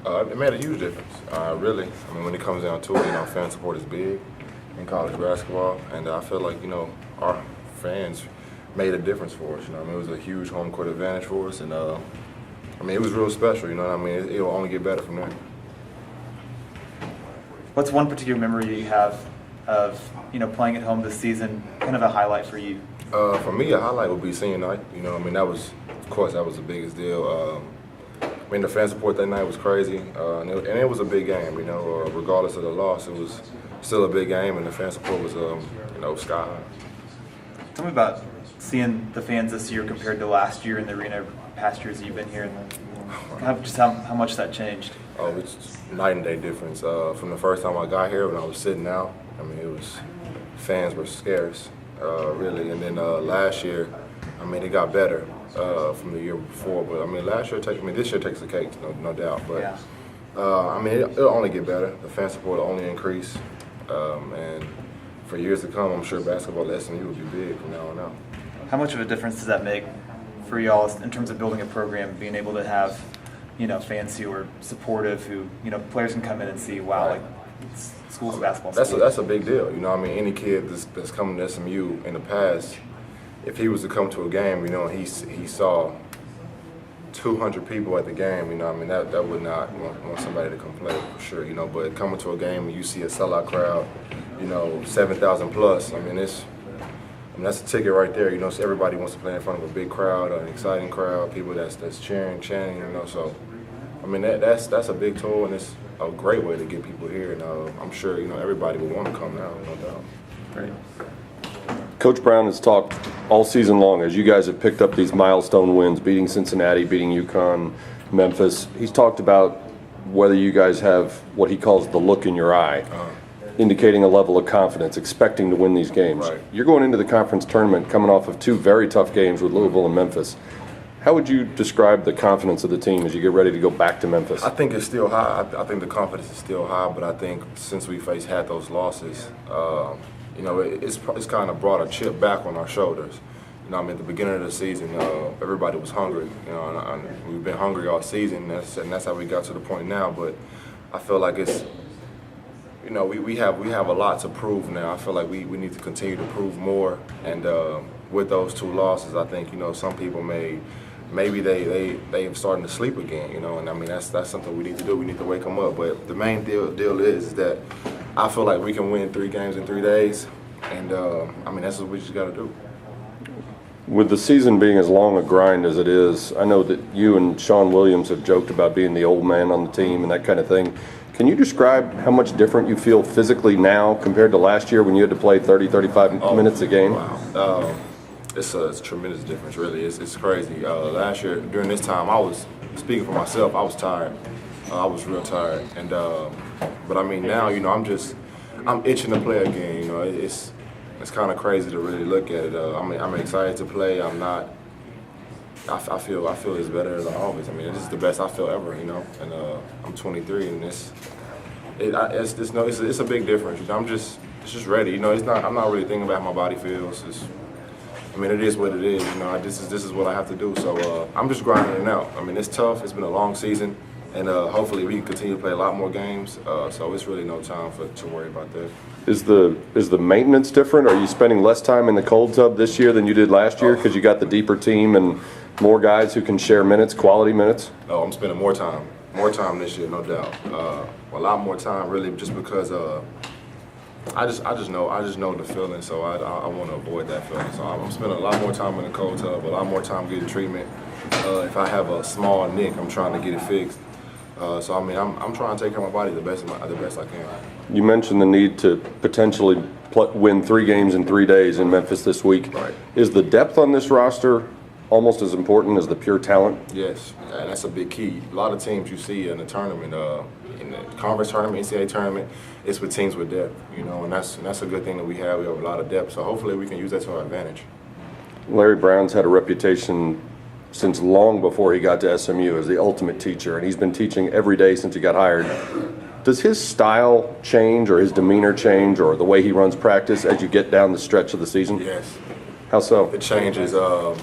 It made a huge difference, really. I mean, when it comes down to it, fan support is big in college basketball, and I feel like, our fans made a difference for us. It was a huge home court advantage for us, and it was real special. It'll only get better from there. What's one particular memory you have of playing at home this season? Kind of a highlight for you. For me, a highlight would be senior night. That was the biggest deal. The fan support that night was crazy, and it was a big game. Regardless of the loss, it was still a big game, and the fan support was, sky high. Tell me about seeing the fans this year compared to last year in the arena, past years you've been here, and how much that changed. Oh, it's night and day difference. From the first time I got here, when I was sitting out, fans were scarce, really. And then last year, it got better from the year before. But this year takes the cake, no doubt. But yeah. It'll only get better. The fan support will only increase, and for years to come, I'm sure basketball at SMU will be big from now on out. How much of a difference does that make for y'all in terms of building a program, being able to have fans who are supportive, who players can come in and see, wow, like school's basketball. That's a big deal. Any kid that's coming to SMU in the past, if he was to come to a game, and he saw 200 people at the game, that would not want somebody to come play for sure. But coming to a game and you see a sellout crowd, 7,000 plus. That's a ticket right there. So everybody wants to play in front of a big crowd, an exciting crowd, people that's cheering, chanting. So, that's a big tool, and it's a great way to get people here. And I'm sure everybody will want to come now, no doubt. Great. Coach Brown has talked all season long as you guys have picked up these milestone wins, beating Cincinnati, beating UConn, Memphis. He's talked about whether you guys have what he calls the look in your eye, indicating a level of confidence, expecting to win these games. Right. You're going into the conference tournament coming off of two very tough games with Louisville and Memphis. How would you describe the confidence of the team as you get ready to go back to Memphis? I think it's still high. I think the confidence is still high, but I think since we had those losses, it's kind of brought a chip back on our shoulders. At the beginning of the season, everybody was hungry. And we've been hungry all season, and that's how we got to the point now. But I feel like it's, we have a lot to prove now. I feel like we need to continue to prove more. And with those two losses, I think some people maybe they have starting to sleep again. And that's something we need to do. We need to wake them up. But the main deal is that I feel like we can win 3 games in 3 days, and that's what we just got to do. With the season being as long a grind as it is, I know that you and Sean Williams have joked about being the old man on the team and that kind of thing. Can you describe how much different you feel physically now compared to last year when you had to play 30, 35 minutes a game? Wow. It's a tremendous difference, really. It's crazy. Last year, during this time, I was, speaking for myself, I was tired. I was real tired. And but now, I'm itching to play again. It's kind of crazy to really look at it. I'm excited to play. I feel it's better than always. This is the best I feel ever, And I'm 23, and it's a big difference. I'm just ready. I'm not really thinking about how my body feels. It is what it is. This is what I have to do. So I'm just grinding it out. It's tough. It's been a long season, and hopefully we can continue to play a lot more games. So it's really no time to worry about that. Is the maintenance different? Are you spending less time in the cold tub this year than you did last year because you got the deeper team and more guys who can share minutes, quality minutes? Oh, I'm spending more time this year, no doubt. A lot more time, really, just because I just know the feeling, so I want to avoid that feeling. So I'm spending a lot more time in the cold tub, a lot more time getting treatment. If I have a small nick, I'm trying to get it fixed. So I'm trying to take care of my body the best I can. You mentioned the need to potentially win 3 games in 3 days in Memphis this week. Right. Is the depth on this roster almost as important as the pure talent? Yes, and that's a big key. A lot of teams you see in the tournament, in the conference tournament, NCAA tournament, it's with teams with depth, and that's a good thing that we have. We have a lot of depth, so hopefully we can use that to our advantage. Larry Brown's had a reputation since long before he got to SMU as the ultimate teacher, and he's been teaching every day since he got hired. Does his style change or his demeanor change or the way he runs practice as you get down the stretch of the season? Yes. How so? It changes. To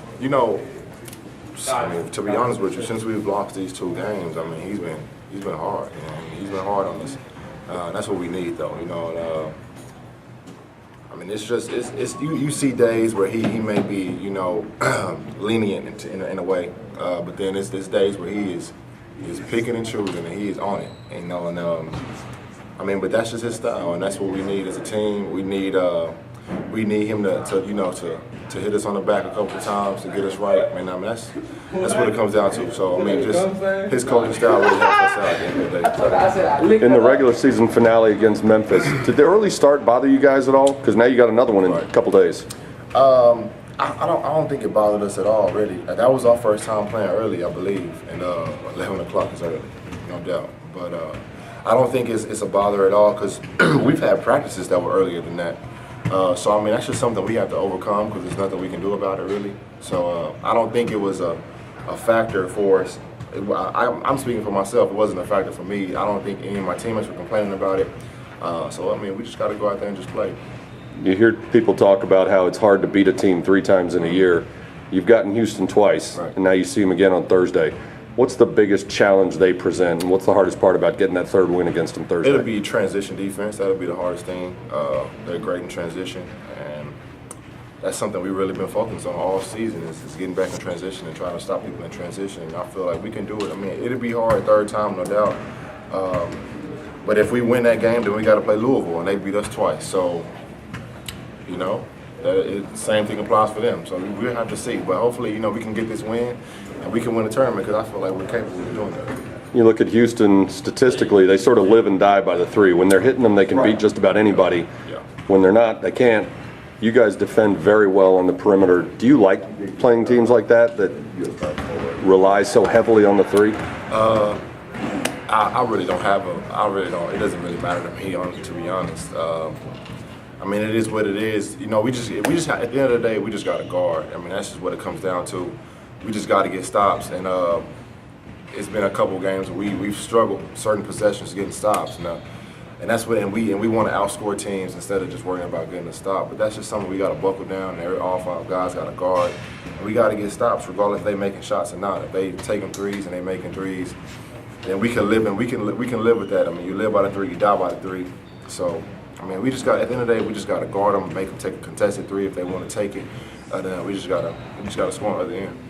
be honest with you, since we've lost these 2 games, he's been hard. You know, I mean, he's been hard on us. That's what we need, though. You know. And, I mean, it's just you see days where he may be, you know, lenient in a way, but then it's days where he's picking and choosing and he is on it. You know, and I mean, but that's just his style, and that's what we need as a team. We need him to you know to hit us on the back a couple of times to get us right. I mean, that's what it comes down to. So I mean, just his coaching style really helps us out at the end of the day. In the regular season finale against Memphis, did the early start bother you guys at all? Because now you got another one in a couple days. I don't think it bothered us at all, really. That was our first time playing early, I believe, and 11 o'clock is early, no doubt. But I don't think it's a bother at all because we've had practices that were earlier than that. So I mean, that's just something we have to overcome because there's nothing we can do about it, really. So I don't think it was a factor for us. I'm speaking for myself. It wasn't a factor for me. I don't think any of my teammates were complaining about it. So I mean, we just got to go out there and just play. You hear people talk about how it's hard to beat a team 3 times in a year. You've gotten Houston twice, right, and now you see them again on Thursday. What's the biggest challenge they present, and what's the hardest part about getting that 3rd win against them Thursday? It'll be transition defense. That'll be the hardest thing. They're great in transition, and that's something we've really been focused on all season is getting back in transition and trying to stop people in transition. And I feel like we can do it. I mean, it'll be hard 3rd time, no doubt. But if we win that game, then we got to play Louisville, and they beat us twice. So, you know, same thing applies for them. So we'll have to see. But hopefully, you know, we can get this win and we can win a tournament because I feel like we're capable of doing that. You look at Houston statistically, they sort of live and die by the 3. When they're hitting them, they can beat just about anybody. Yeah. When they're not, they can't. You guys defend very well on the perimeter. Do you like playing teams like that rely so heavily on the 3? I really don't have it doesn't really matter to me, to be honest. I mean, it is what it is. You know, we just at the end of the day, we just got to guard. I mean, that's just what it comes down to. We just got to get stops, and it's been a couple games where we've struggled certain possessions getting stops, and that's what we want to outscore teams instead of just worrying about getting a stop. But that's just something we got to buckle down, and all 5 guys got to guard. And we got to get stops, regardless if they making shots or not. If they taking threes and they making threes, then we can live with that. I mean, you live by the 3, you die by the 3. So. I mean, at the end of the day, we just got to guard them, make them take a contested 3 if they want to take it. We just got to score at the end.